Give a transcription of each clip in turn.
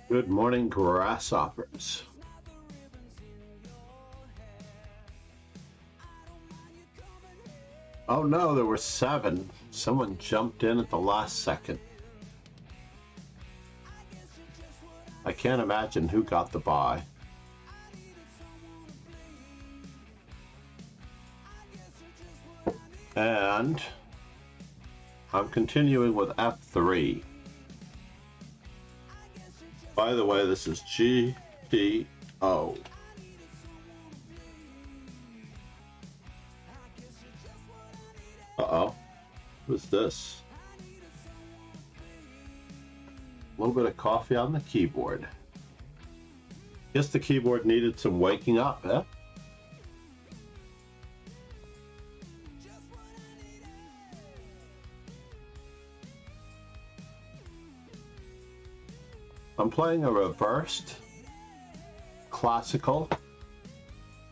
Good morning, grasshoppers. Oh no, there were 7. Someone jumped in at the last second. I can't imagine who got the bye. And I'm continuing with F3. By the way, this is GTO. Uh-oh. Who's this? A little bit of coffee on the keyboard. Guess the keyboard needed some waking up, eh? I'm playing a reversed classical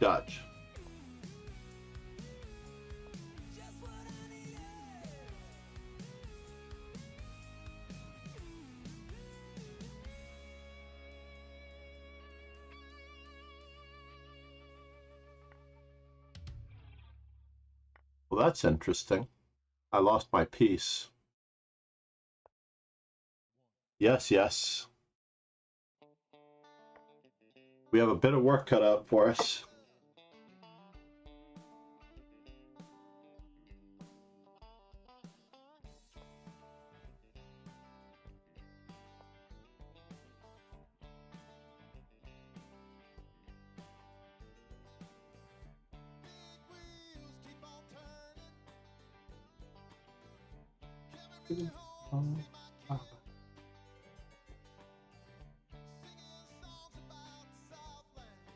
Dutch. Well, that's interesting. I lost my piece. Yes, yes. We have a bit of work cut out for us.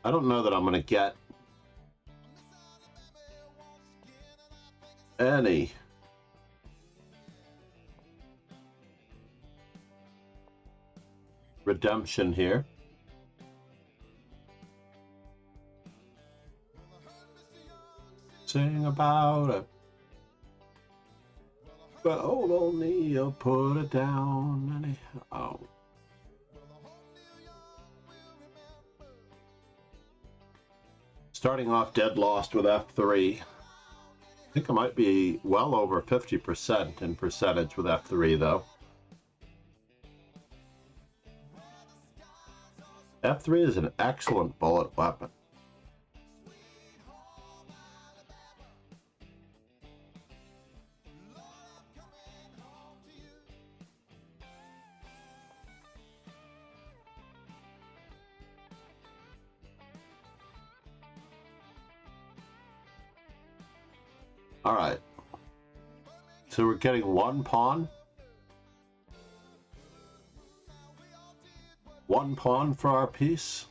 I don't know that I'm going to get any redemption here. Sing about it. But old O'Neill put it down anyhow. Starting off dead lost with F3. I think I might be well over 50% in percentage with F3 though. F3 is an excellent bullet weapon. All right, so we're getting one pawn. One pawn for our piece.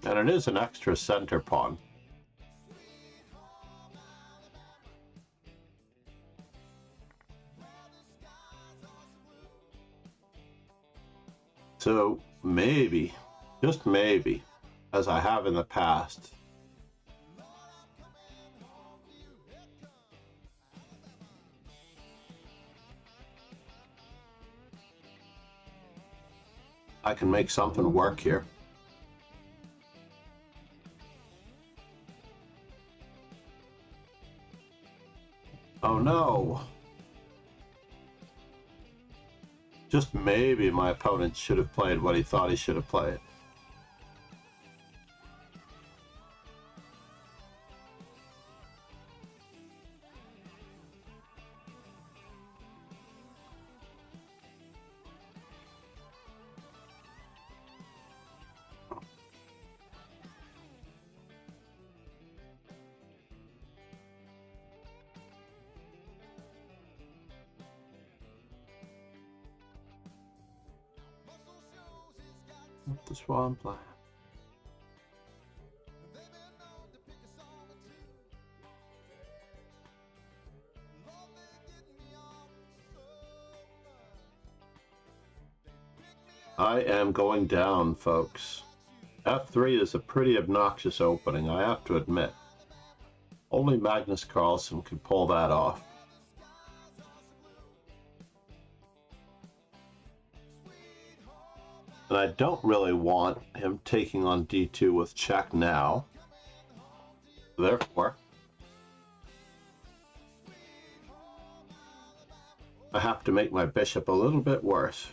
And it is an extra center pawn. So maybe, just maybe, as I have in the past, I can make something work here. Oh no! Just maybe my opponent should have played what he thought he should have played. That's what I'm playing. I am going down, folks. F3 is a pretty obnoxious opening, I have to admit. Only Magnus Carlsen could pull that off. And I don't really want him taking on d2 with check now. Therefore, I have to make my bishop a little bit worse.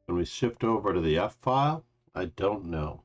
When we shift over to the F file, I don't know.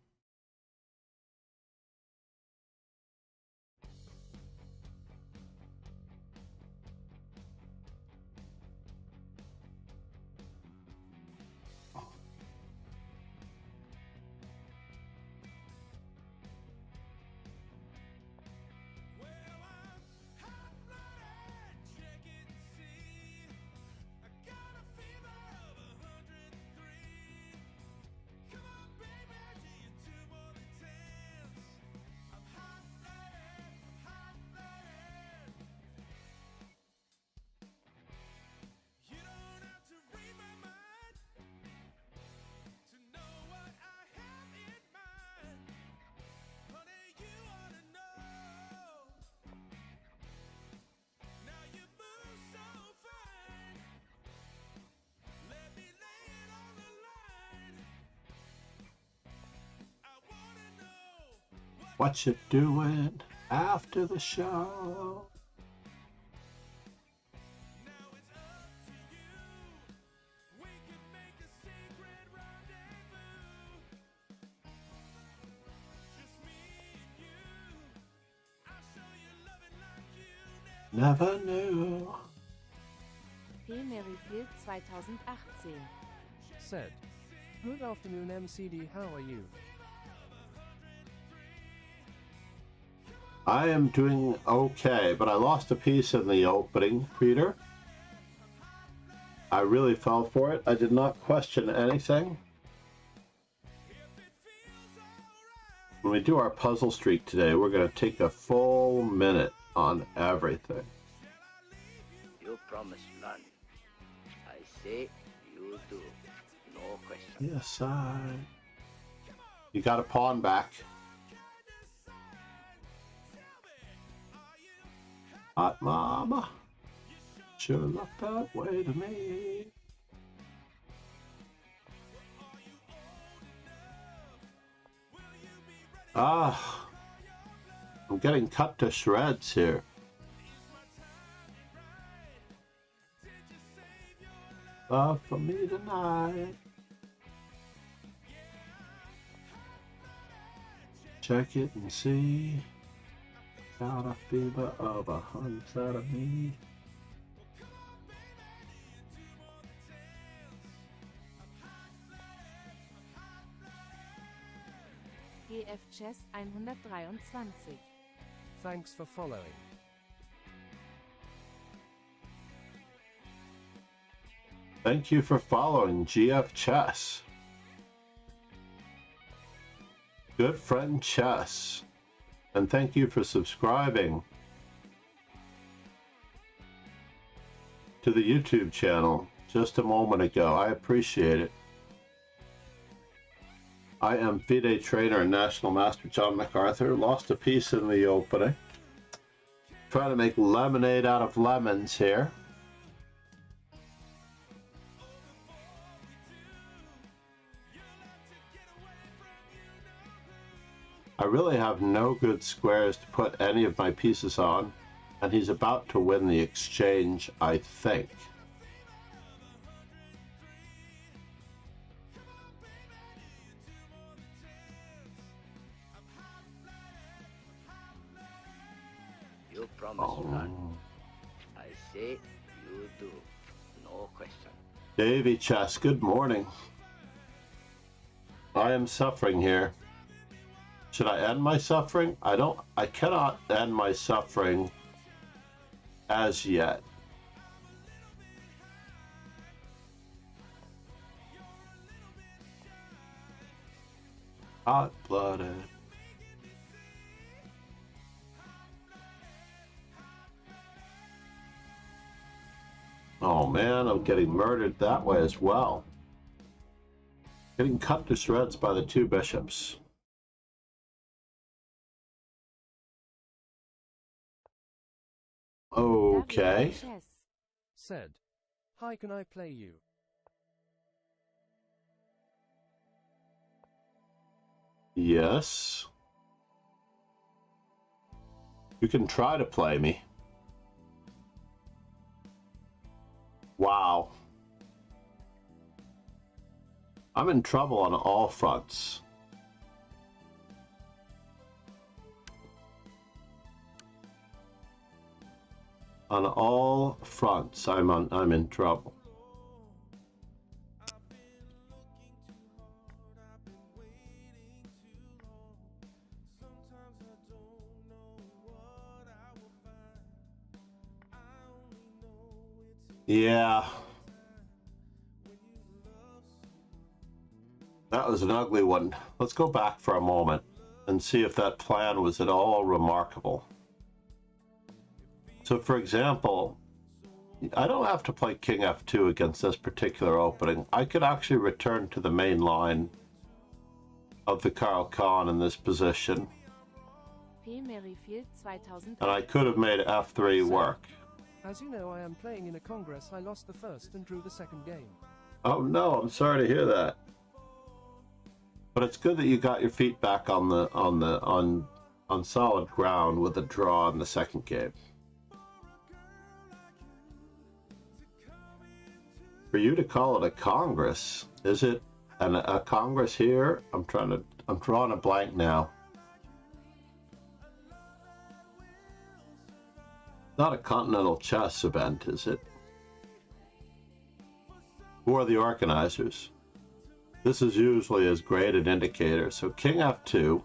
What you doing after the show? Never knew. P-Merrifield 2018. Said. Good afternoon, MCD, how are you? I am doing okay, but I lost a piece in the opening, Peter. I really fell for it. I did not question anything. When we do our puzzle streak today, we're going to take a full minute on everything. You promise none. I say you do. No question. Yes, You got a pawn back. Hot mama, sure looked that way to me. I'm getting cut to shreds here. Love for me tonight. Check it and see. Got a fever of 100 of me. GF Chess 123. Thanks for following. Thank you for following GF Chess. Good friend Chess. And thank you for subscribing to the YouTube channel just a moment ago. I appreciate it. I am FIDE trainer and National Master John MacArthur. Lost a piece in the opening. Trying to make lemonade out of lemons here. I really have no good squares to put any of my pieces on, and he's about to win the exchange, I think. promise none. I say you do. No question. Davy Chess, good morning. I am suffering here. Should I end my suffering? I cannot end my suffering as yet. Hot-blooded. Oh man, I'm getting murdered that way as well. Getting cut to shreds by the two bishops. Okay. Said. Hi, can I play you? Yes. You can try to play me. Wow. I'm in trouble on all fronts. On all fronts, I'm in trouble. Yeah. That was an ugly one. Let's go back for a moment and see if that plan was at all remarkable. So for example, I don't have to play King F2 against this particular opening. I could actually return to the main line of the Karl Khan in this position. And I could have made F3 work. As you know, I am playing in a Congress. I lost the first and drew the second game. Oh no, I'm sorry to hear that. But it's good that you got your feet back on solid ground with a draw in the second game. For you to call it a Congress, is it a Congress here? I'm drawing a blank now. Not a continental chess event, is it? Who are the organizers? This is usually as great an indicator. So King F2.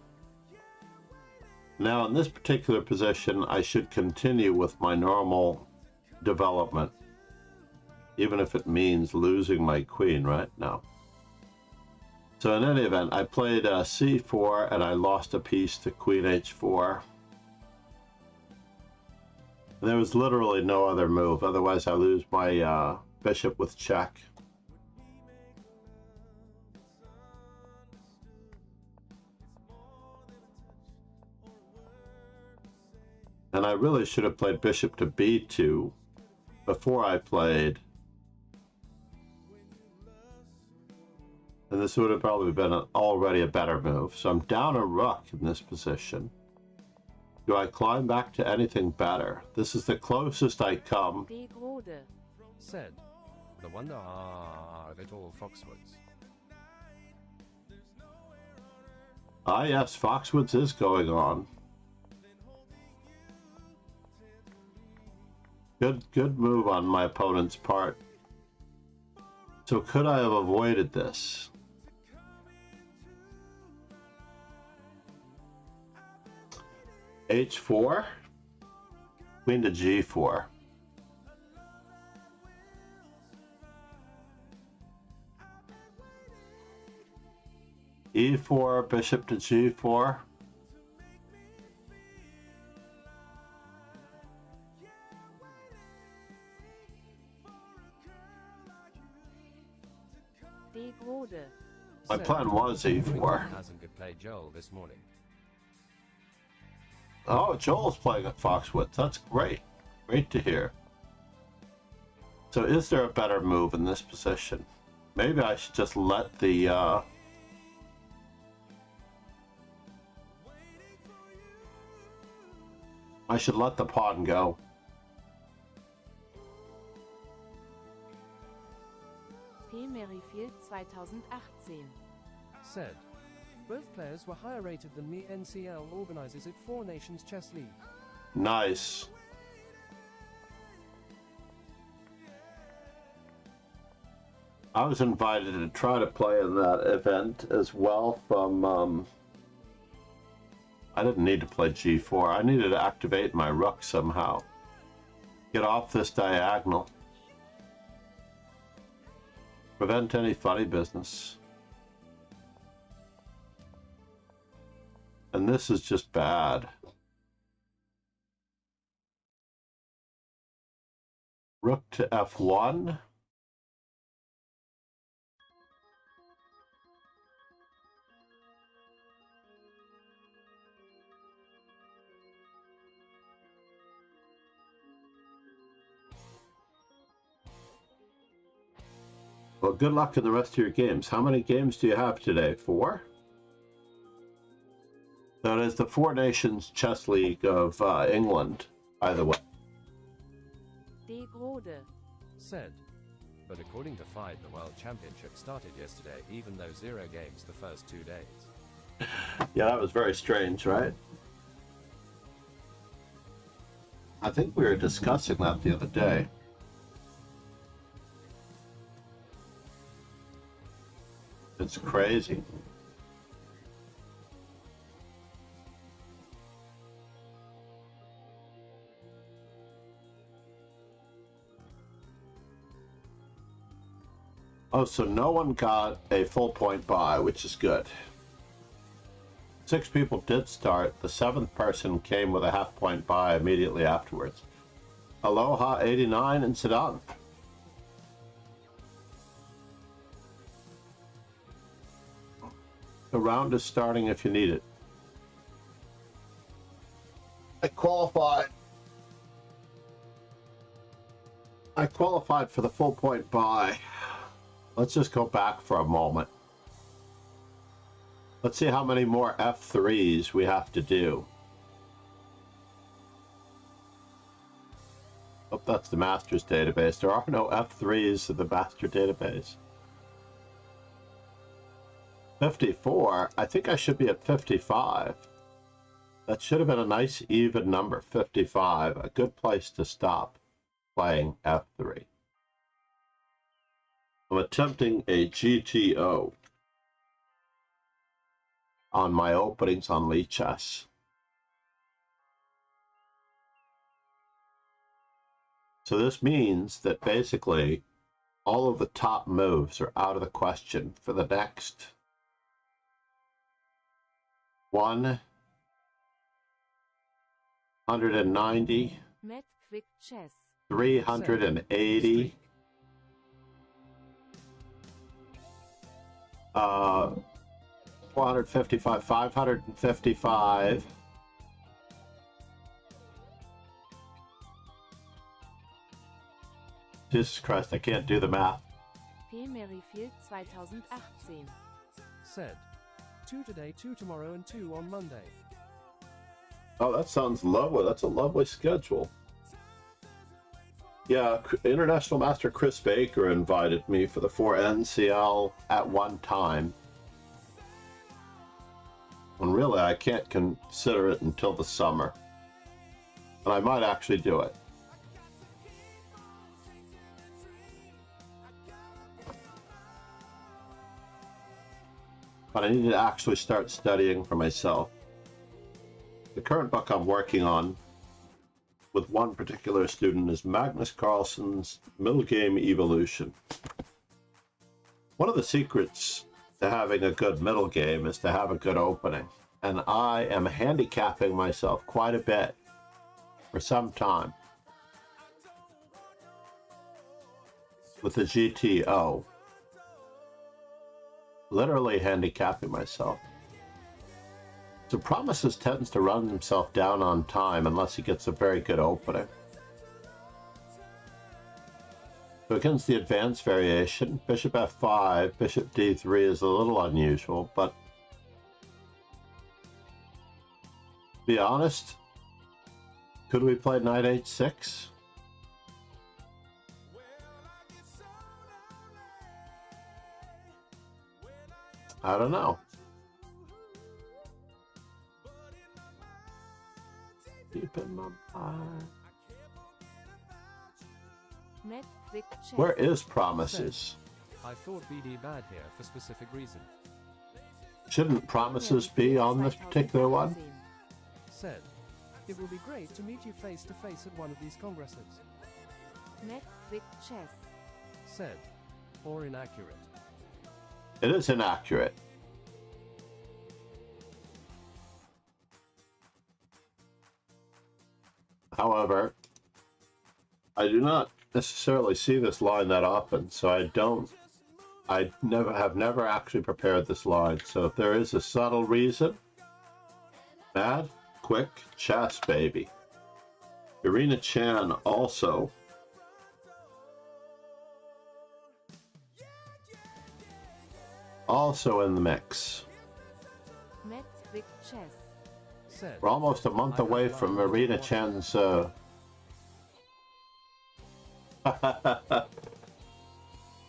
Now in this particular position, I should continue with my normal development. Even if it means losing my queen, right? No. So in any event, I played c4 and I lost a piece to queen h4. And there was literally no other move. Otherwise, I lose my bishop with check. And I really should have played bishop to b2 before I played. And this would have probably been already a better move. So I'm down a rook in this position. Do I climb back to anything better? This is the closest I come. Said. The wonder are little foxwoods. Ah yes, Foxwoods is going on. Good move on my opponent's part. So could I have avoided this? H4, queen to G4. E4, bishop to G4. My plan was E4. Hasn't good played Joel this morning. Oh, Joel's playing at Foxwoods. That's great. Great to hear. So is there a better move in this position? Maybe I should just let the... I should let the pawn go. Merrifield 2018. Said. Both players were higher rated than me. NCL organizes it 4 Nations Chess League. Nice. I was invited to try to play in that event as well from, I didn't need to play g4. I needed to activate my rook somehow. Get off this diagonal. Prevent any funny business. And this is just bad. Rook to f1. Well, good luck in the rest of your games. How many games do you have today? 4? That is the Four Nations Chess League of England, by the way. De Grode. Said. But according to FIDE, the World Championship started yesterday, even though 0 games the first 2 days. Yeah, that was very strange, right? I think we were discussing that the other day. It's crazy. Oh, so no one got a full point buy, which is good. 6 people did start. The 7th person came with a half point buy immediately afterwards. Aloha 89 and Sedan. The round is starting if you need it. I qualified for the full point buy. Let's just go back for a moment. Let's see how many more F3s we have to do. Oh, that's the master's database. There are no F3s in the master database. 54. I think I should be at 55. That should have been a nice even number, 55. A good place to stop playing F3. I'm attempting a GTO on my openings on Lichess. So this means that basically all of the top moves are out of the question for the next 190, Met Quick Chess. 380, 455, 555, Jesus Christ, I can't do the math. P. Merrifield 2018. Said. 2 today, 2 tomorrow, and 2 on Monday. Oh, that sounds lovely. That's a lovely schedule. Yeah, International Master Chris Baker invited me for the 4 NCL at one time. And really, I can't consider it until the summer. And I might actually do it. But I need to actually start studying for myself. The current book I'm working on with one particular student is Magnus Carlsen's Middle Game Evolution. One of the secrets to having a good middle game is to have a good opening. And I am handicapping myself quite a bit for some time with the GTO. Literally handicapping myself. So Promises tends to run himself down on time unless he gets a very good opening. So against the advanced variation, Bishop F5, Bishop D3 is a little unusual, but to be honest, could we play Knight H6? I don't know. Deep in my mind. Met Quick Chess. Where is Promises? I thought BD bad here for specific reason. Shouldn't promises be on this particular one? Said, it will be great to meet you face to face at one of these congresses. Net Quick Chess. Said, or inaccurate. It is inaccurate. However, I do not necessarily see this line that often, so I have never actually prepared this line. So if there is a subtle reason, mad, quick, chess, baby. Irina Chan also. Also in the mix. Net Quick Chess. Said, We're almost a month away from Irina Chan's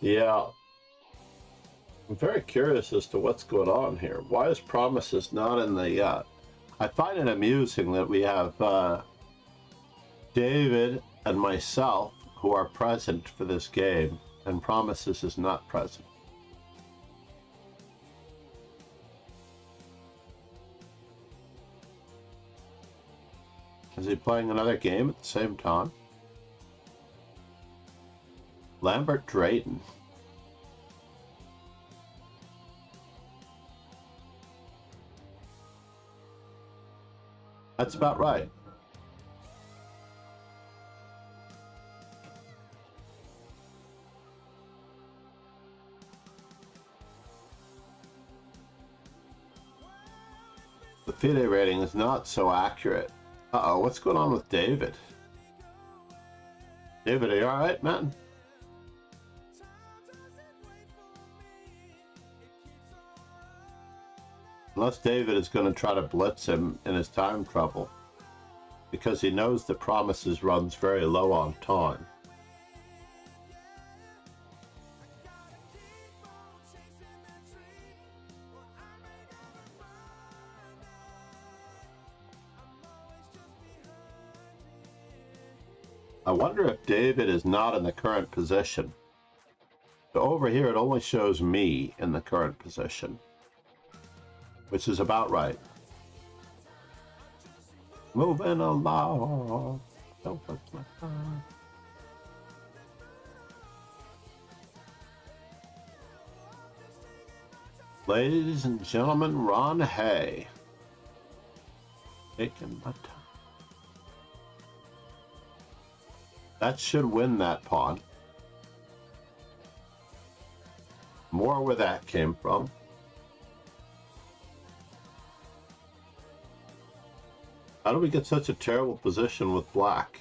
yeah. I'm very curious as to what's going on here. Why is Promises not in the I find it amusing that we have David and myself who are present for this game, and Promises is not present. Is he playing another game at the same time? Lambert Drayton. That's about right. The FIDE rating is not so accurate. Uh-oh, what's going on with David? David, are you alright, man? Unless David is going to try to blitz him in his time trouble, because he knows the Promises runs very low on time. I wonder if David is not in the current position. So over here it only shows me in the current position, which is about right. Moving along. Don't touch my phone. Ladies and gentlemen, Ron Hay. Taking my time. That should win that pawn. More where that came from. How do we get such a terrible position with black?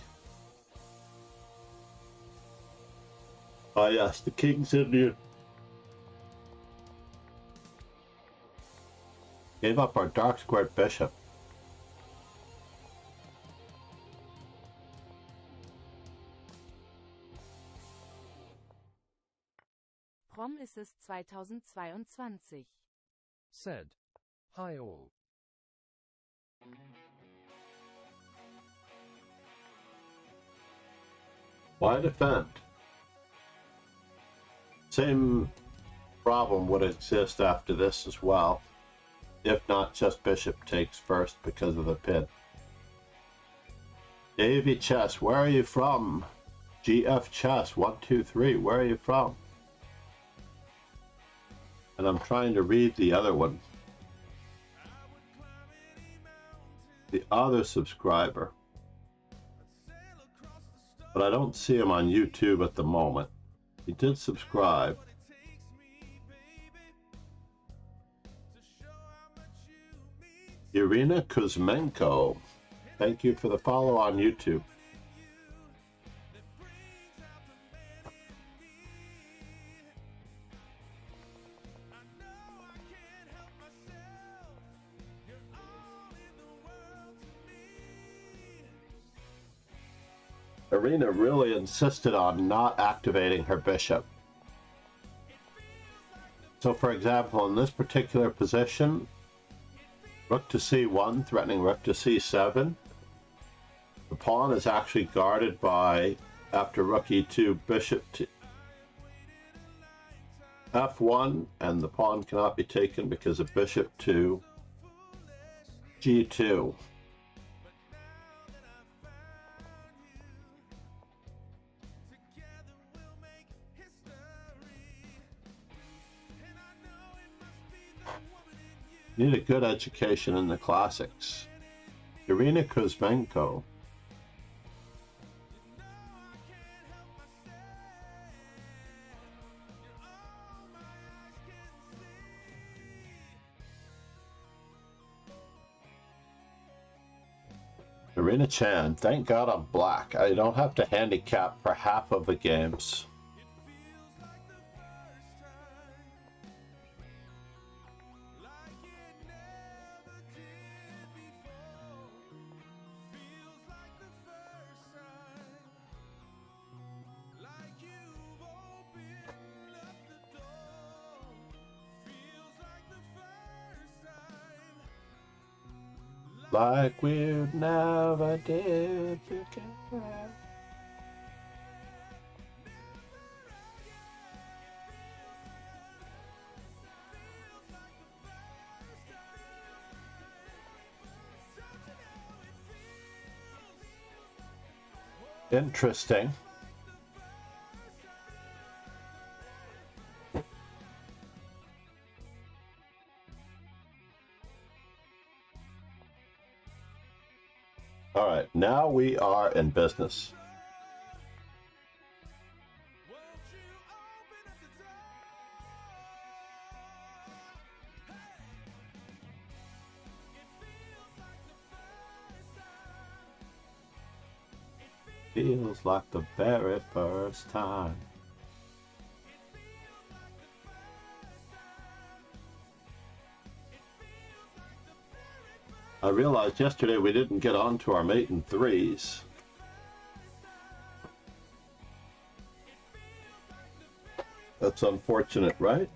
Ah, yes, the king's Indian. Gave up our dark squared bishop. Prom ist es 2022. Said, hi all. Why defend? Same problem would exist after this as well, if not just bishop takes first because of the pin. Davy Chess, where are you from? GF Chess 123, where are you from? And I'm trying to read the other one. The other subscriber. But I don't see him on YouTube at the moment. He did subscribe. Irina Kuzmenko. Thank you for the follow on YouTube. Irina really insisted on not activating her bishop. So for example, in this particular position, rook to c1 threatening rook to c7, the pawn is actually guarded by, after rook e2, bishop to... f1, and the pawn cannot be taken because of bishop to g2. Need a good education in the classics. Irina Kuzmenko. Irina Chan, thank God I'm black. I don't have to handicap for half of the games. Like we never did before. Interesting. All right, now we are in business. Feels like the very first time. I realized yesterday we didn't get on to our mate in threes. That's unfortunate, right?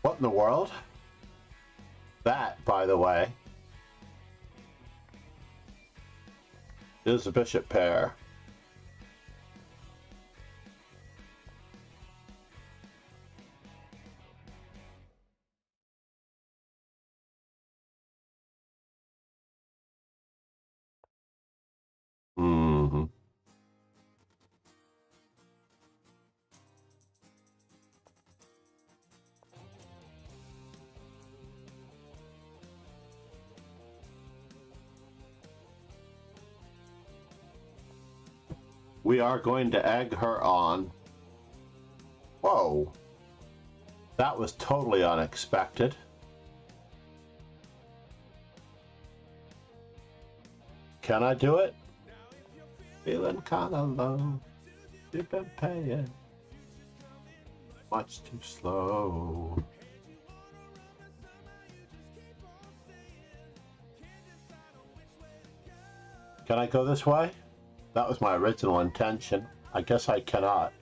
What in the world? That, by the way, is a bishop pair. Mm-hmm. We are going to egg her on. Whoa. That was totally unexpected. Can I do it? Feeling kind of low. You've been paying much too slow. Can I go this way? That was my original intention. I guess I cannot.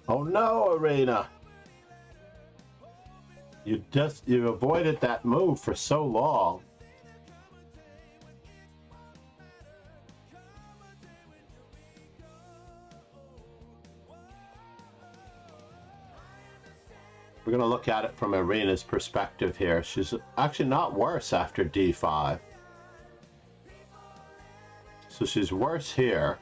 Oh no, Arena! You avoided that move for so long. We're going to look at it from Arena's perspective here. She's actually not worse after d5. So she's worse here.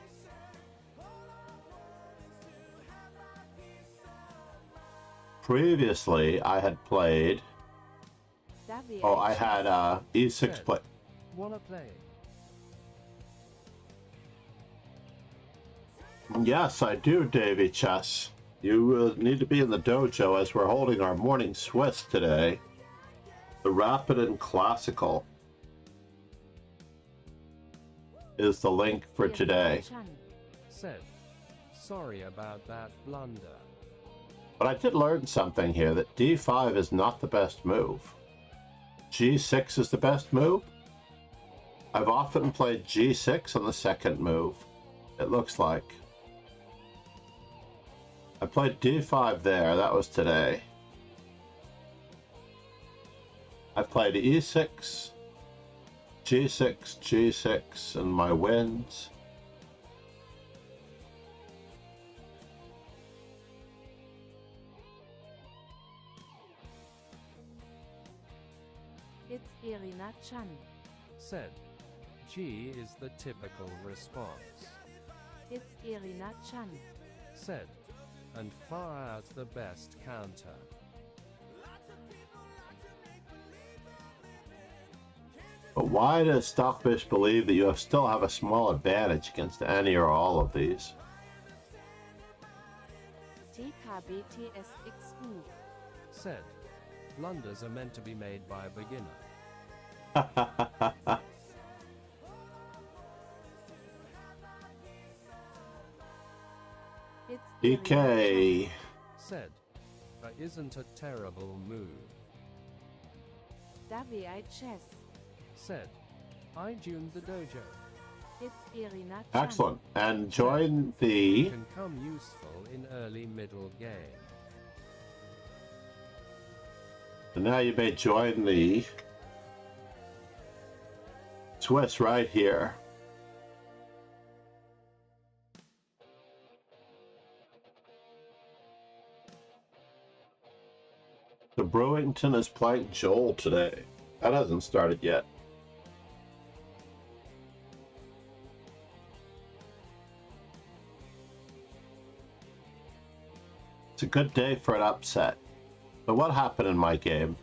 Previously, I had played. Oh, I had e6 play. Wanna play? Yes, I do, Davy Chess. You need to be in the dojo as we're holding our morning Swiss today. The Rapid and Classical. is the link for Irina today. Chan. Said, sorry about that blunder. But I did learn something here, that d5 is not the best move. g6 is the best move. I've often played g6 on the second move, it looks like. I played d5 there, that was today. I've played e6, g6, g6, and my wins. It's Irina Chan. Said, G is the typical response. It's Irina Chan. Said, and far out the best counter. But why does Stockfish believe that you still have a small advantage against any or all of these? TKBTSXU. Said, blunders are meant to be made by a beginner. It's Irina DK. Said, that isn't a terrible move. Chan. WI Chess. Said, I tuned the dojo. It's Irina Chan. Excellent. And join the... Can come useful in early middle game. And now you may join the Swiss right here. The Brewington is playing Joel today. That hasn't started yet. It's a good day for an upset. But what happened in my game?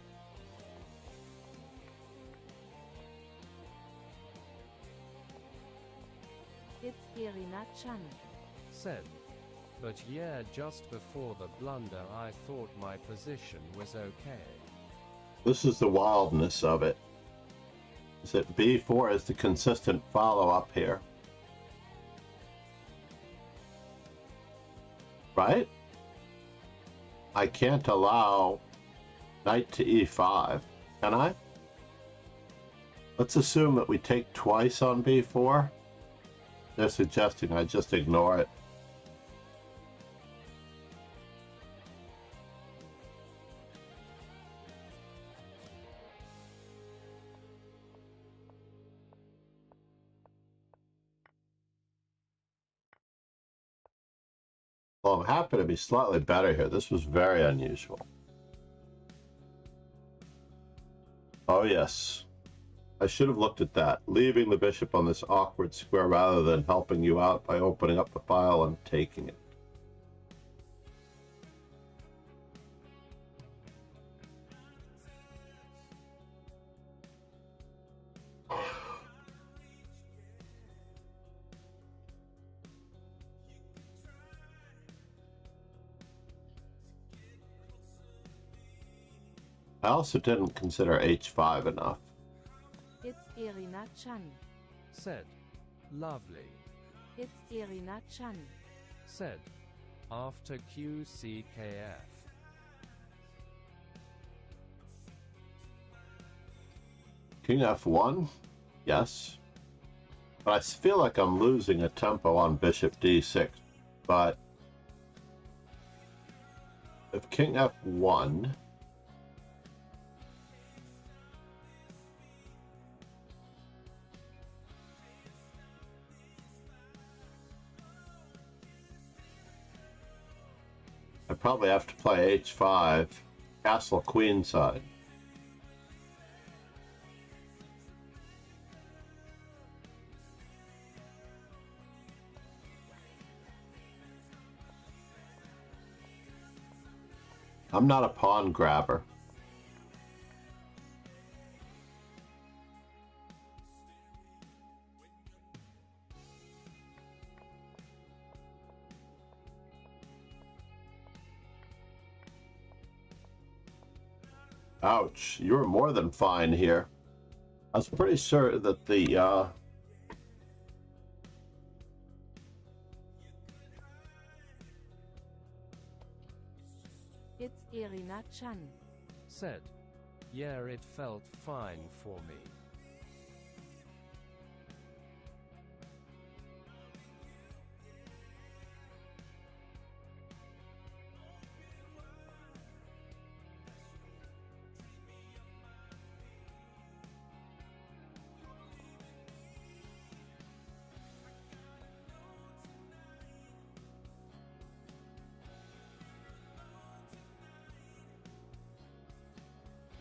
It's Irina Chan. Said, but yeah, just before the blunder I thought my position was okay. This is the wildness of it. Is that B4 is the consistent follow-up here. Right? I can't allow knight to e5, can I? Let's assume that we take twice on b4. They're suggesting I just ignore it. Well, I'm happy to be slightly better here. This was very unusual. Oh yes. I should have looked at that. Leaving the bishop on this awkward square rather than helping you out by opening up the file and taking it. I also didn't consider h5 enough. It's Irina Chan. Said, lovely. It's Irina Chan. Said, after QCKF. King f1? Yes. But I feel like I'm losing a tempo on bishop d6. But if king f1... I probably have to play h5, castle queenside. I'm not a pawn grabber. Ouch, you were more than fine here. I was pretty sure that the Irina-chan. Said. Yeah, it felt fine for me.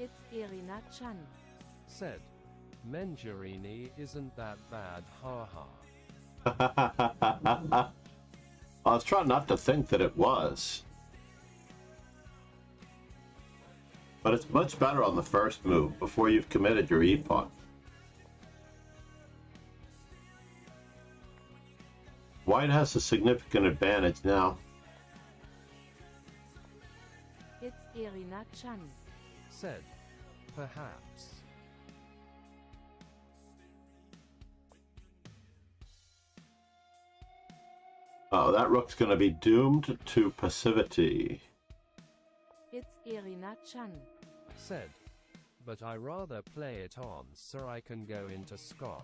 It's Irina-chan. Said. Mengerini isn't that bad, haha. I was trying not to think that it was. But it's much better on the first move before you've committed your e-pawn. White has a significant advantage now. It's Irina-chan. Said. Perhaps. Oh, that rook's going to be doomed to passivity. It's Irina-chan. Said. But I rather play it on so I can go into Scotch.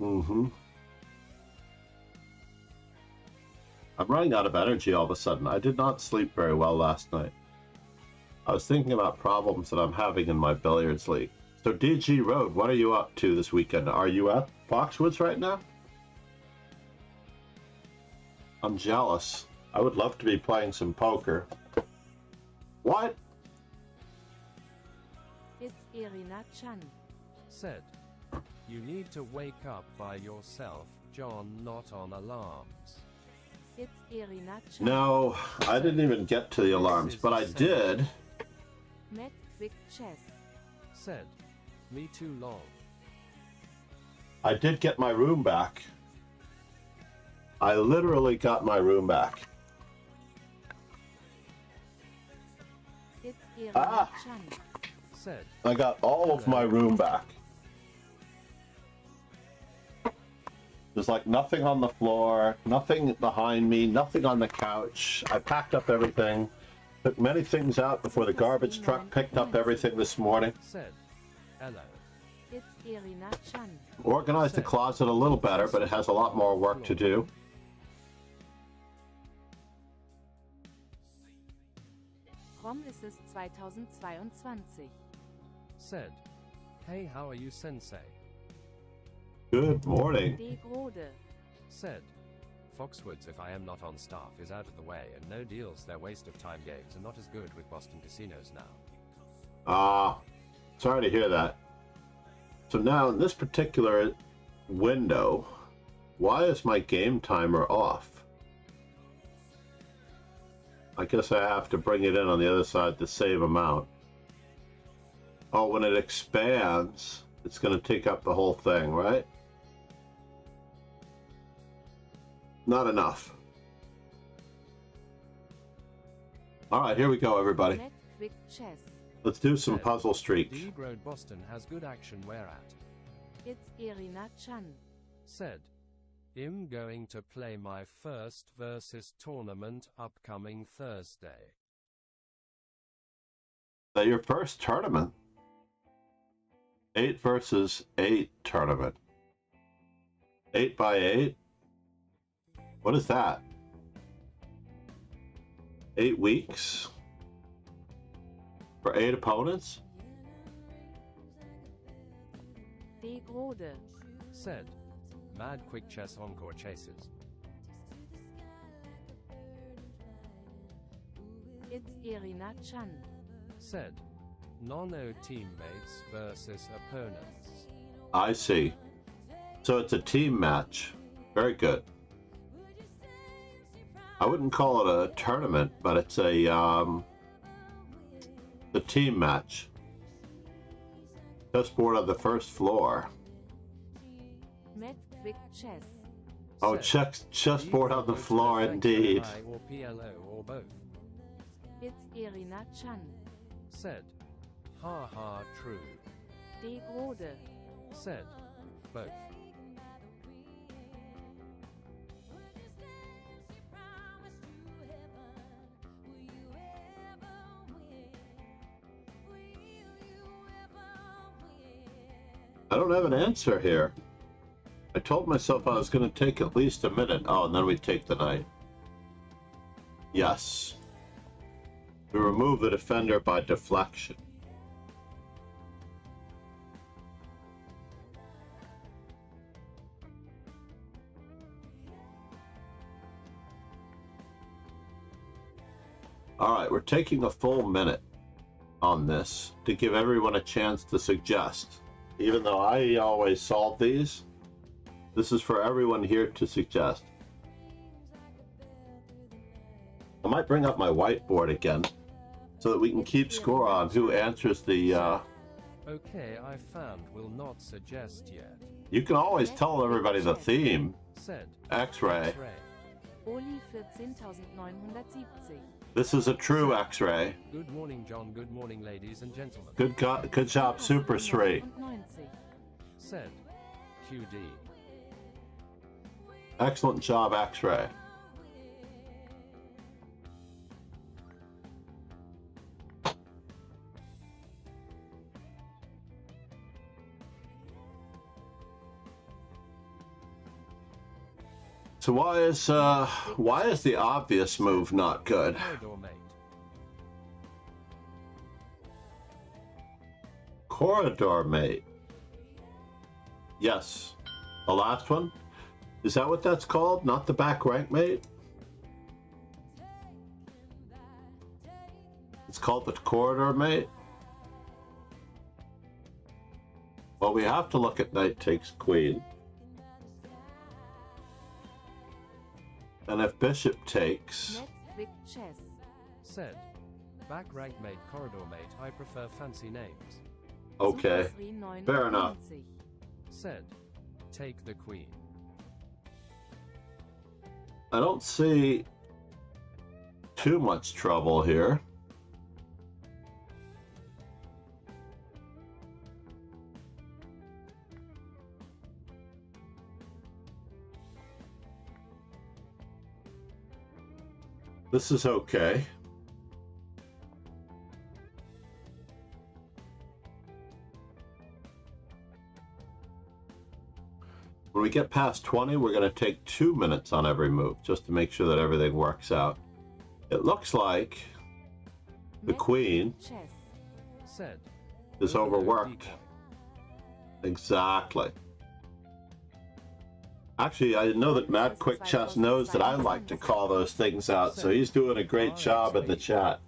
Mm-hmm. I'm running out of energy all of a sudden. I did not sleep very well last night. I was thinking about problems that I'm having in my billiards league. So DG Road, what are you up to this weekend? Are you at Foxwoods right now? I'm jealous. I would love to be playing some poker. What? It's Irina-chan. Said. You need to wake up by yourself, John, not on alarms. It's Irina-chan. No, I didn't even get to the alarms, but I did. Met quick chess. Said. Me too long. I did get my room back. I literally got my room back. It's Irina-chan. Said. I got all of my room back. There's like nothing on the floor, nothing behind me, nothing on the couch. I packed up everything, took many things out before the garbage truck picked up everything this morning. Said. Hello. It's Irina-chan. Organized the closet a little better, but it has a lot more work to do. Rom ist es 2022. Said. Hey, how are you, sensei? Good morning. De Grode. Said. Foxwoods, if I am not on staff, is out of the way, and no deals, their waste of time games are not as good with Boston casinos now. Sorry to hear that. So now in this particular window, why is my game timer off? I guess I have to bring it in on the other side to save amount. Oh, when it expands, it's going to take up the whole thing, right? Not enough. All right, here we go, everybody. Met quick chess. Let's do some puzzle streak. Deep Road Boston has good action where at. It's Irina-chan. Said. I'm going to play my first versus tournament upcoming Thursday. Is that your first tournament? 8 versus 8 tournament. 8 by 8? What is that? 8 weeks? For 8 opponents? De Grode. Said. Mad quick chess encore chases. It's Irina-chan. Said. Nono teammates versus opponents. I see. So it's a team match. Very good. I wouldn't call it a tournament, but it's a team match. Chessboard on the first floor. Met quick chess. Oh, chessboard on the floor indeed. Or PLO or both. It's Irina-chan. Said. Ha ha, true. De Grode. Said. Both. I don't have an answer here. I told myself I was going to take at least a minute. Oh, and then we take the knight. Yes. We remove the defender by deflection. All right, we're taking a full minute on this to give everyone a chance to suggest. Even though I always solve these, this is for everyone here to suggest. I might bring up my whiteboard again so that we can keep score on who answers the... Okay, I found will not suggest yet. You can always tell everybody the theme. Said X-ray. X-ray. Oli 14.970. This is a true X-ray. Good morning, John. Good morning, ladies and gentlemen. Good job, Super 3. Said QD. Excellent job, X-ray. So why is the obvious move not good? Corridor mate. Corridor mate. Yes. The last one? Is that what that's called? Not the back rank mate? It's called the corridor mate? Well, we have to look at knight takes queen. And if bishop takes... Quick chess. Said back rank mate, corridor mate. I prefer fancy names. Okay, fair enough. Said take the queen. I don't see too much trouble here. This is okay. When we get past 20, we're going to take 2 minutes on every move, just to make sure that everything works out. It looks like the queen Said is overworked. Exactly. Actually, I know that Mad Quick Chess knows that I like to call those things out, so he's doing a great job in the chat.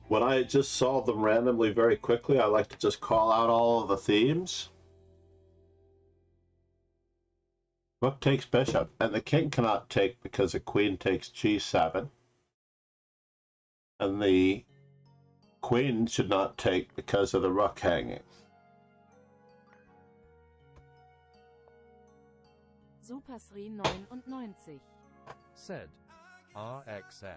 When I just solve them randomly very quickly, I like to just call out all of the themes. Rook takes bishop, and the king cannot take because the queen takes g7. And the queen should not take because of the rook hanging. Super 399. said RXF.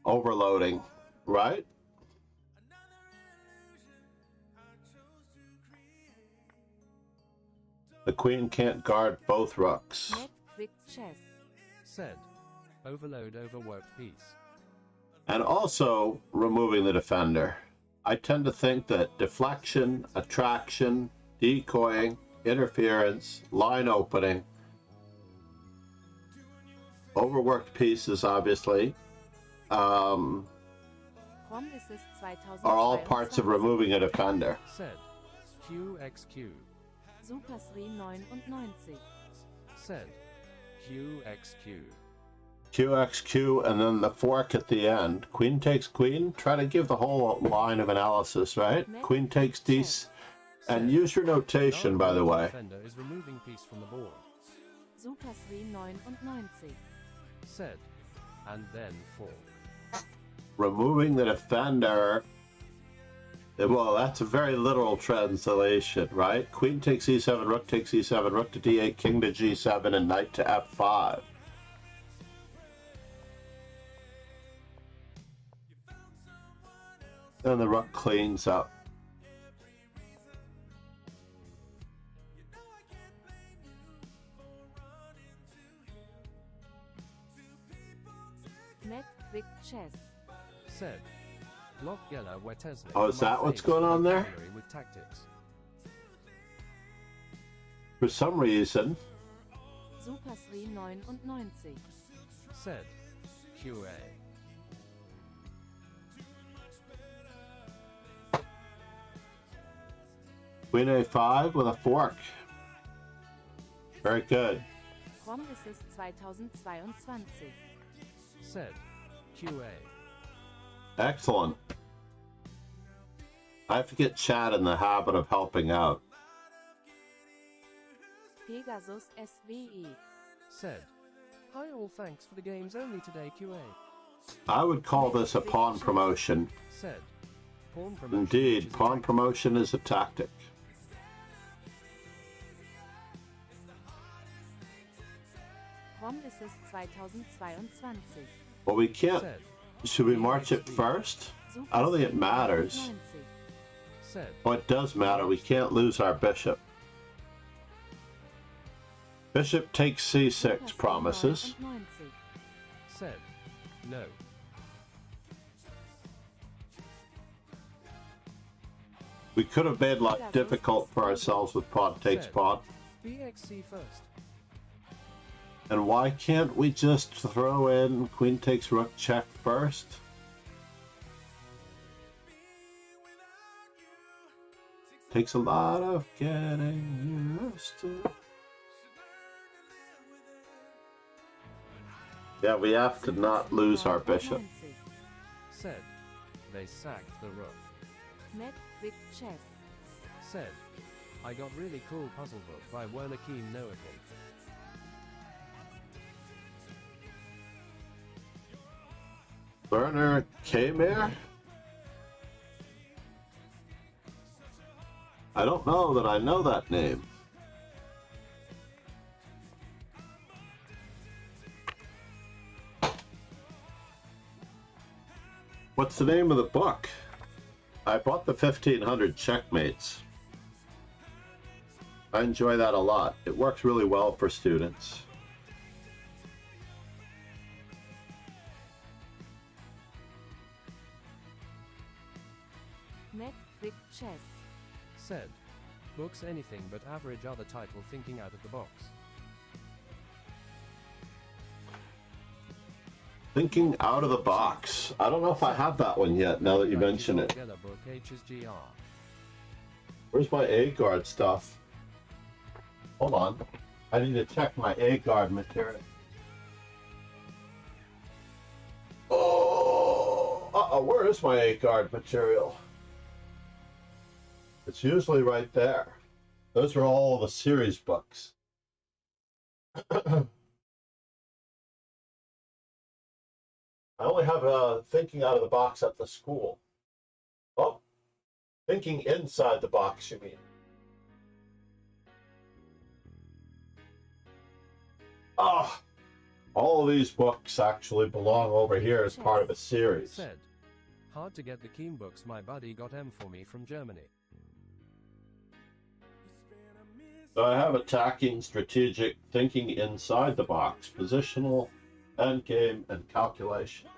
Overloading, right? The queen can't guard both rooks. Net quick chess. Said overload overworked piece. And also removing the defender. I tend to think that deflection, attraction, decoying, interference, line opening, overworked pieces, obviously, are all parts of removing a defender. Said QXQ. Super 399. Said QXQ. QXQ, and then the fork at the end. Queen takes queen. Try to give the whole line of analysis, right? Queen takes d, and use your notation, by the way. Defender is removing piece from the board. Super 399. Said, and then fork. Removing the defender. Well, that's a very literal translation, right? Queen takes e7, rook takes e7, rook to d8, king to g7, and knight to f5. Then the rook cleans up. Net quick chess. Said Oh, is that what's going on there? With tactics. For some reason, Supersri 99. Said QA. Queen A5 with a fork. Very good. Prom Assist 2022. Said QA. Excellent. I have to get Chad in the habit of helping out. Pegasus SVE. Said, hi all, thanks for the games only today, QA. I would call this a pawn promotion. Said, pawn promotion. Indeed, pawn promotion is a tactic. Prom Assist 2022. Well, we can't. Said, Should we march it first? I don't think it matters. said, Oh, it does matter. We can't lose our bishop. Bishop takes c6, promises. said, no. We could have made life difficult for ourselves with pawn takes pawn. BXC first. And why can't we just throw in queen takes rook check first? Takes a lot of getting used to. Yeah, we have to not lose our bishop. Said, they sacked the rook. Met Big Chess. Said, I got really cool puzzle book by Werner Keen Noakin. Werner Kmere? I don't know that I know that name. What's the name of the book? I bought the 1500 Checkmates. I enjoy that a lot. It works really well for students. Met Big Chess. Said, books anything but average other title thinking out of the box. Thinking out of the box. I don't know if I have that one yet, now that you mention it. Book HSGR. Where's my A-guard stuff? Hold on. I need to check my A-guard material. Oh, where is my A-guard material? It's usually right there. Those are all the series books. I only have Thinking Out of the Box at the school. Oh, Thinking Inside the Box, you mean? Ah, all of these books actually belong over here as part of a series. Said, hard to get the Keen books my buddy got M for me from Germany. So I have attacking, strategic, thinking inside the box, positional, endgame, and calculation.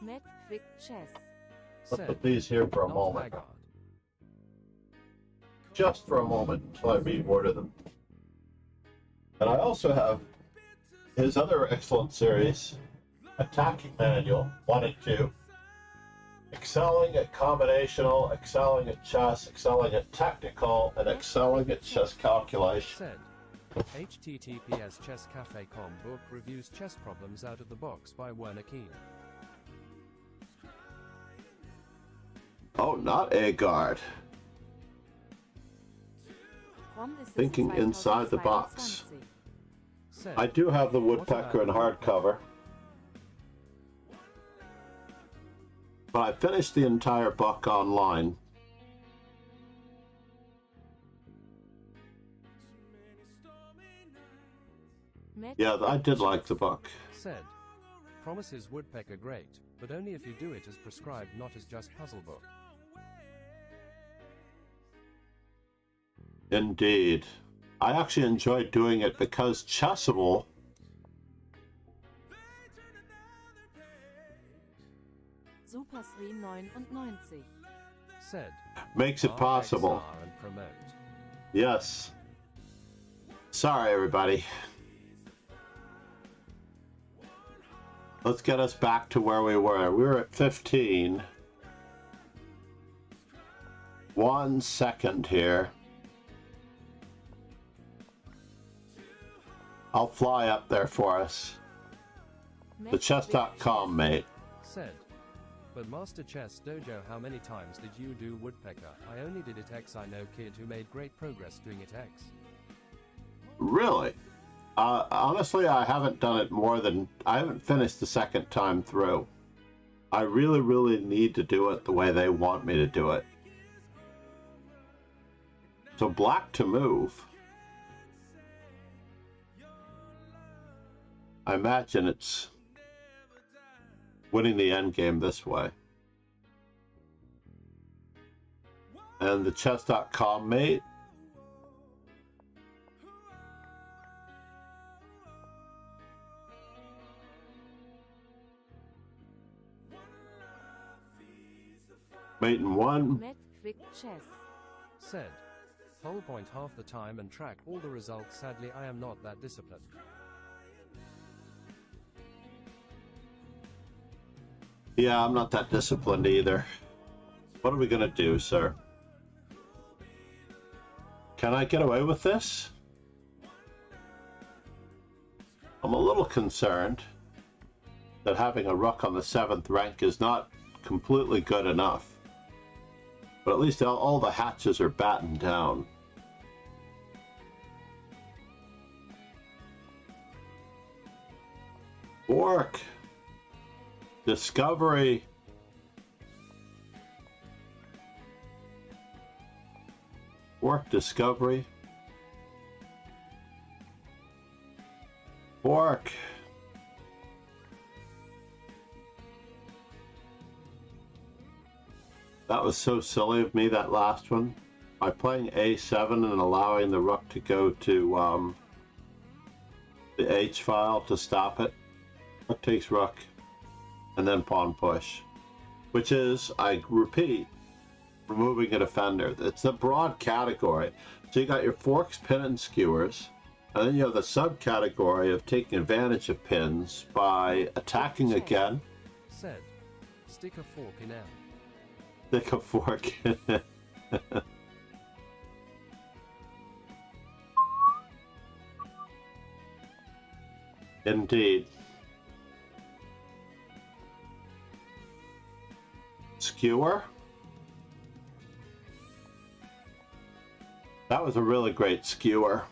Met Big Chess. Let's put these here for a moment. Haggard. Just for a moment until I reorder them. And I also have his other excellent series, Attacking Manual 1 and 2. Excelling at combinational, excelling at chess, excelling at technical, and excelling at chess calculation. Said, https chesscafe.com book reviews chess problems out of the box by Werner Keen. Oh, not A-guard. Thinking inside the box. Said, I do have the woodpecker in hardcover. But I finished the entire book online. Yeah, I did like the book. Said, promises woodpecker great, but only if you do it as prescribed, not as just puzzle book. Indeed. I actually enjoyed doing it because Chessable Super 399. Said. Makes it possible. RXR and promote. Yes. Sorry, everybody. Let's get us back to where we were. We were at 15. 1 second here. I'll fly up there for us. The chess.com, mate. Said. But Master Chess Dojo, how many times did you do Woodpecker? I only did it X. I know kid who made great progress doing it X. Really? Honestly, I haven't done it more than... I haven't finished the second time through. I really, really need to do it the way they want me to do it. So black to move. I imagine it's winning the endgame this way. And the chess.com, mate. Mate in 1. Met Quick Chess. Said. Whole point half the time and track all the results. Sadly, I am not that disciplined. Yeah, I'm not that disciplined either. What are we gonna do, sir? Can I get away with this? I'm a little concerned that having a rook on the 7th rank is not completely good enough. But at least all the hatches are battened down. Fork. Discovery. Fork discovery. Fork. That was so silly of me, that last one. By playing a7 and allowing the rook to go to the h file to stop it. Rook takes rook. And then pawn push. Which is, I repeat, removing a defender. It's a broad category. So you got your forks, pin, and skewers. And then you have the subcategory of taking advantage of pins by attacking again. Said. Stick a fork in M. Stick a fork in it. Indeed. Skewer. That was a really great skewer.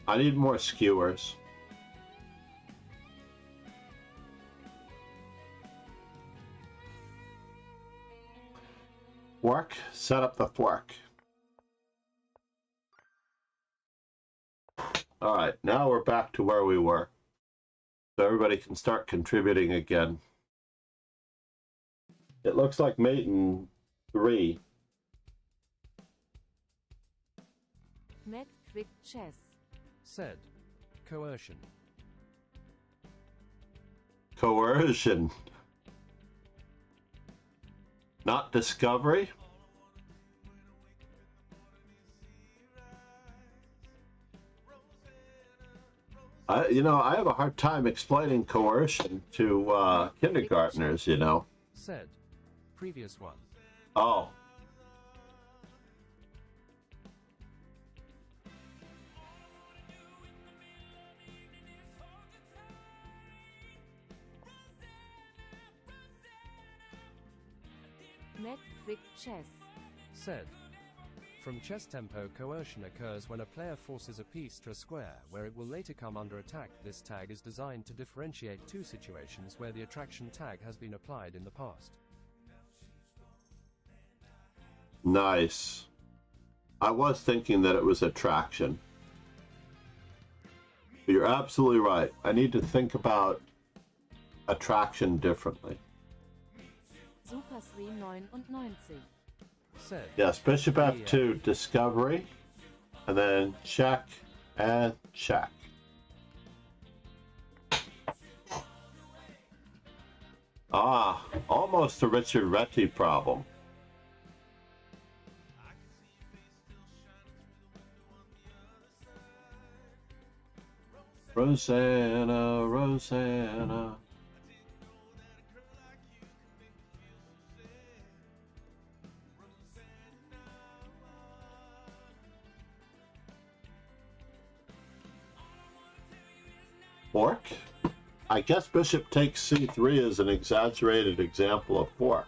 I need more skewers. Fork, set up the fork. All right, now we're back to where we were. So everybody can start contributing again. It looks like mate in 3. Met Quick Chess. Said. Coercion. Coercion. Not discovery. I have a hard time explaining coercion to kindergartners, you know. Said. Previous one. Oh. Met Quick Chess. Said. From chess tempo, coercion occurs when a player forces a piece to a square, where it will later come under attack. This tag is designed to differentiate two situations where the attraction tag has been applied in the past. Nice. I was thinking that it was attraction. But you're absolutely right. I need to think about attraction differently. Super 399. Said. Yes, bishop f2, discovery, and then check and check. Ah, almost a Richard Reti problem. Rosanna, Rosanna. Fork? I guess bishop takes c3 is an exaggerated example of fork.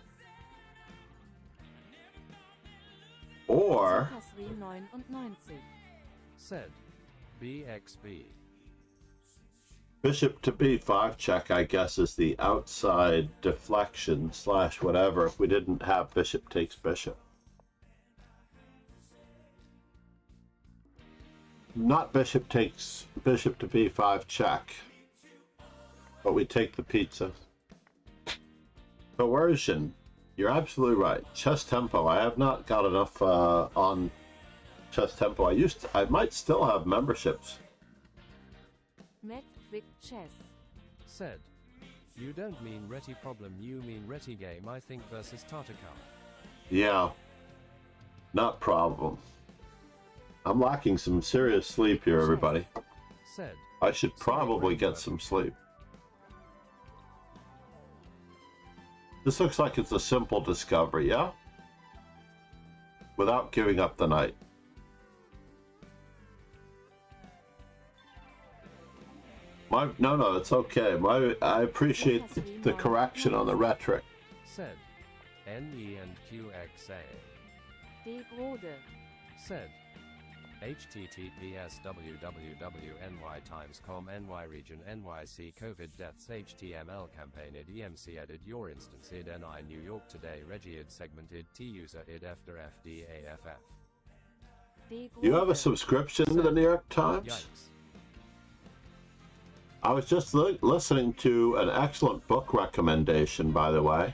Or Super 399. Said. BXB. bishop to b5 check, I guess, is the outside deflection slash whatever if we didn't have bishop takes bishop. Not bishop takes bishop to b5 check, but we take the pizza. Coercion. You're absolutely right. Chess tempo. I have not got enough on chess tempo. I might still have memberships. Met Quick Chess. Said. You don't mean Reti problem, you mean Reti game, I think, versus Tartakar. Yeah. Not problem. I'm lacking some serious sleep here, everybody. Said. I should probably get some sleep. This looks like it's a simple discovery, yeah? Without giving up the knight. No, it's okay. I appreciate the correction on the rhetoric. Said. NE and QXA. De Grode. Said. https www.ny.com ny region nyc covid deaths html campaign id emc edit your instance id ni New York today regi id segmented t user id after fdaff. You have a subscription to the New York Times? Yikes. I was just listening to an excellent book recommendation, by the way.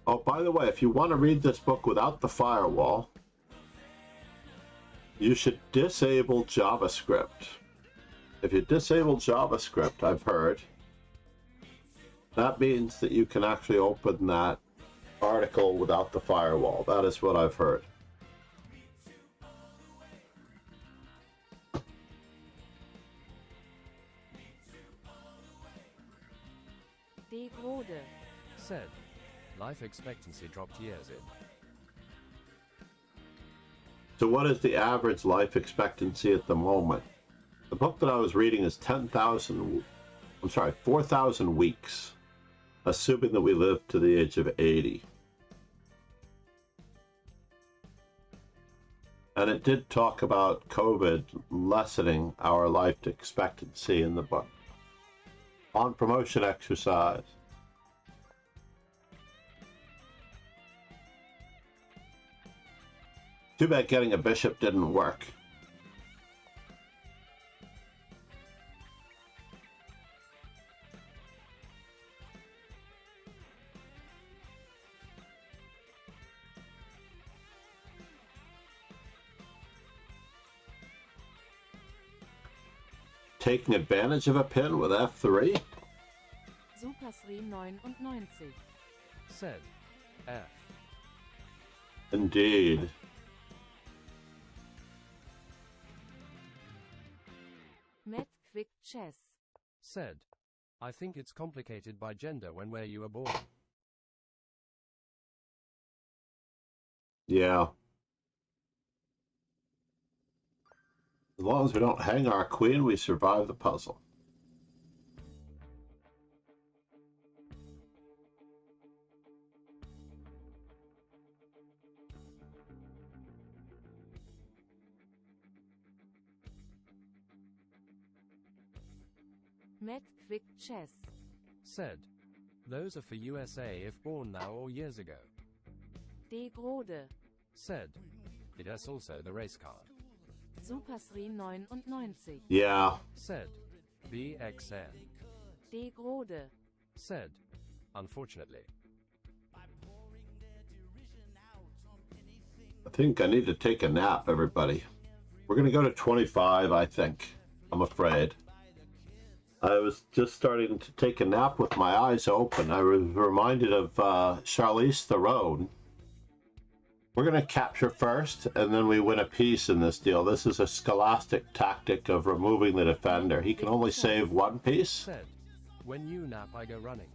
Oh, by the way, if you want to read this book without the firewall, you should disable JavaScript. If you disable JavaScript, I've heard, that means that you can actually open that article without the firewall. That is what I've heard. De Grode. Said. Life expectancy dropped years in. So what is the average life expectancy at the moment? The book that I was reading is 4,000 weeks, assuming that we live to the age of 80. And it did talk about COVID lessening our life expectancy in the book. On promotion exercise. Too bad getting a bishop didn't work. Taking advantage of a pin with f3? Super 399. Said. F. Indeed. Met Quick Chess. Said. I think it's complicated by gender when where you were born. Yeah. As long as we don't hang our queen, we survive the puzzle. Met Quick Chess. Said. Those are for USA if born now or years ago. De Grode. Said. It has also the race card. Super 399. Yeah. Said. BXN. De Grode. Said. Unfortunately. I think I need to take a nap, everybody. We're going to go to 25, I think. I'm afraid. I was just starting to take a nap with my eyes open. I was reminded of Charlize Theron. We're going to capture first, and then we win a piece in this deal. This is a scholastic tactic of removing the defender. He can only save one piece. Said. When you nap, I go running.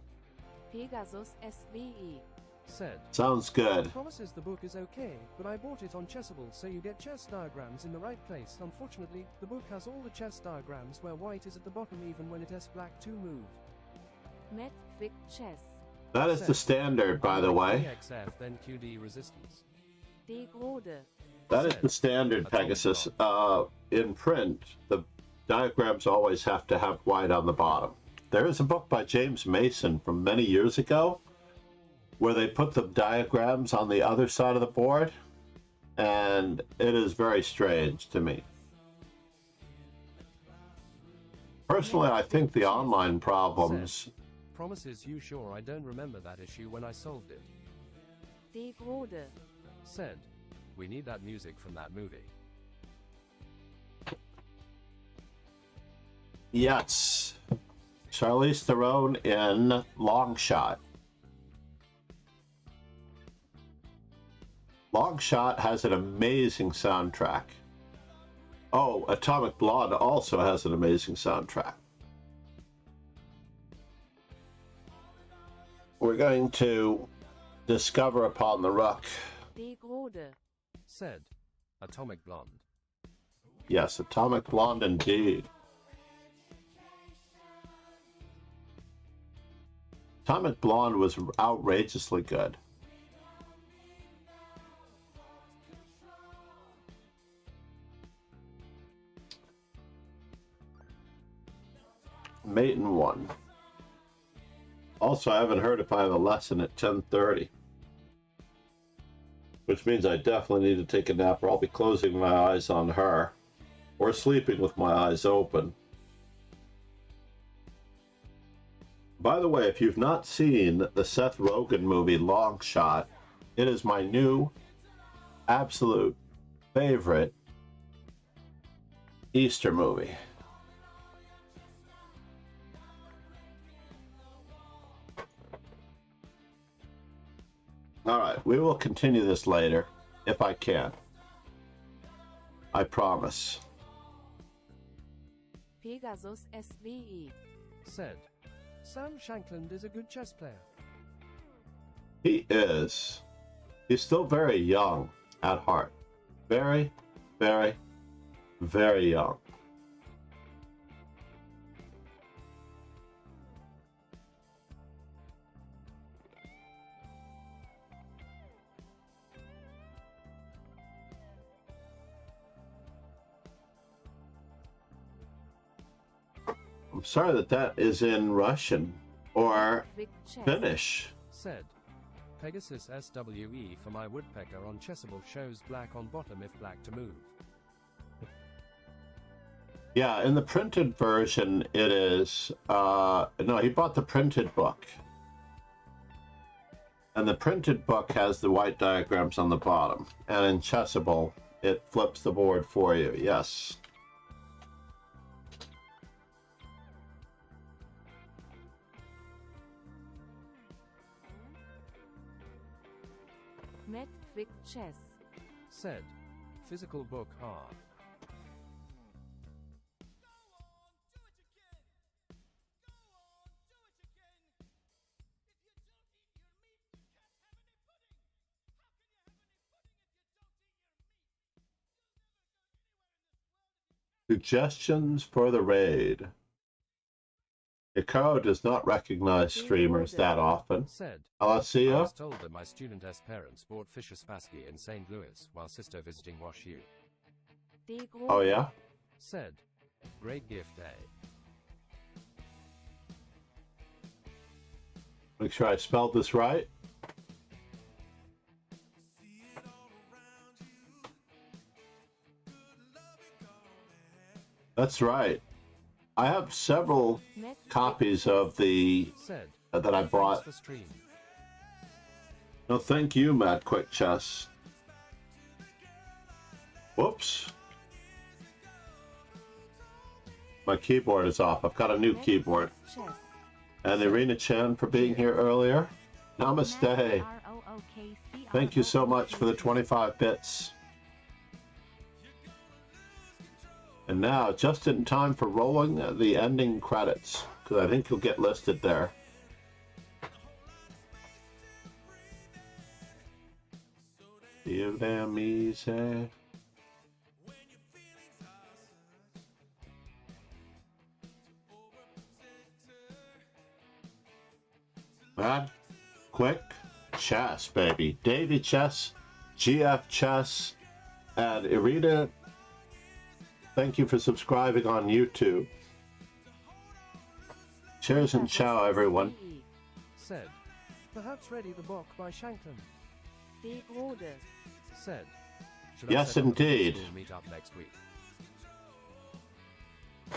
Pegasus SVE. Said. Sounds good. Promises the book is okay, but I bought it on Chessable, so you get chess diagrams in the right place. Unfortunately, the book has all the chess diagrams where white is at the bottom even when it has black to move. Met Quick Chess. That is the standard, by the way. XF, then QD resistance. Degrode. That is the standard, Pegasus. In print, the diagrams always have to have white on the bottom. There is a book by James Mason from many years ago where they put the diagrams on the other side of the board, and it is very strange to me. Personally, I think the online problems... Promises you sure I don't remember that issue when I solved it. Degrode. Said. We need that music from that movie. Yes. Charlize Theron in Long Shot. Long Shot has an amazing soundtrack. Oh, Atomic Blonde also has an amazing soundtrack. We're going to discover upon the rook. Degrode. Said. Atomic Blonde. Yes, Atomic Blonde indeed. Atomic Blonde was outrageously good. Mate in 1. Also, I haven't heard if I have a lesson at 10:30. Which means I definitely need to take a nap, or I'll be closing my eyes on her. Or sleeping with my eyes open. By the way, if you've not seen the Seth Rogen movie Long Shot, it is my new absolute favorite Easter movie. All right, we will continue this later, if I can. I promise. Pegasus SVE. Said. Sam Shankland is a good chess player. He is. He's still very young at heart. Very, very, very young. I'm sorry that is in Russian or Quick Chess. Finnish. Said. Pegasus SWE for my woodpecker on Chessable shows black on bottom if black to move. Yeah, in the printed version it is, no, he bought the printed book. And the printed book has the white diagrams on the bottom. And in Chessable, it flips the board for you, yes. Met Quick Chess. Said. Physical book hard. Suggestions for the raid. Ikaro does not recognize streamers that often. Said. I Alessia? was told that my student-s parents bought Fisher Spassky in St. Louis while sister visiting WashU. Degrode. Oh yeah? Said. Great gift, eh? Make sure I spelled this right. That's right. I have several Met copies of the Said. that I bought. Thanks for stream. No, thank you, Matt Quick Chess. Whoops. My keyboard is off. I've got a new keyboard. Chess. And Irina Chan for being here earlier. Namaste. Thank you so much for the 25 bits. And now, just in time for rolling the ending credits, because I think you'll get listed there. Feel damn easy. Mad, quick, chess, baby. Davy Chess, GF Chess, and Irina, thank you for subscribing on YouTube. Cheers and ciao, everyone. Said, perhaps ready the book by Shanklin. De Grode. Said, should Yes, I set up a indeed. school meet up next week?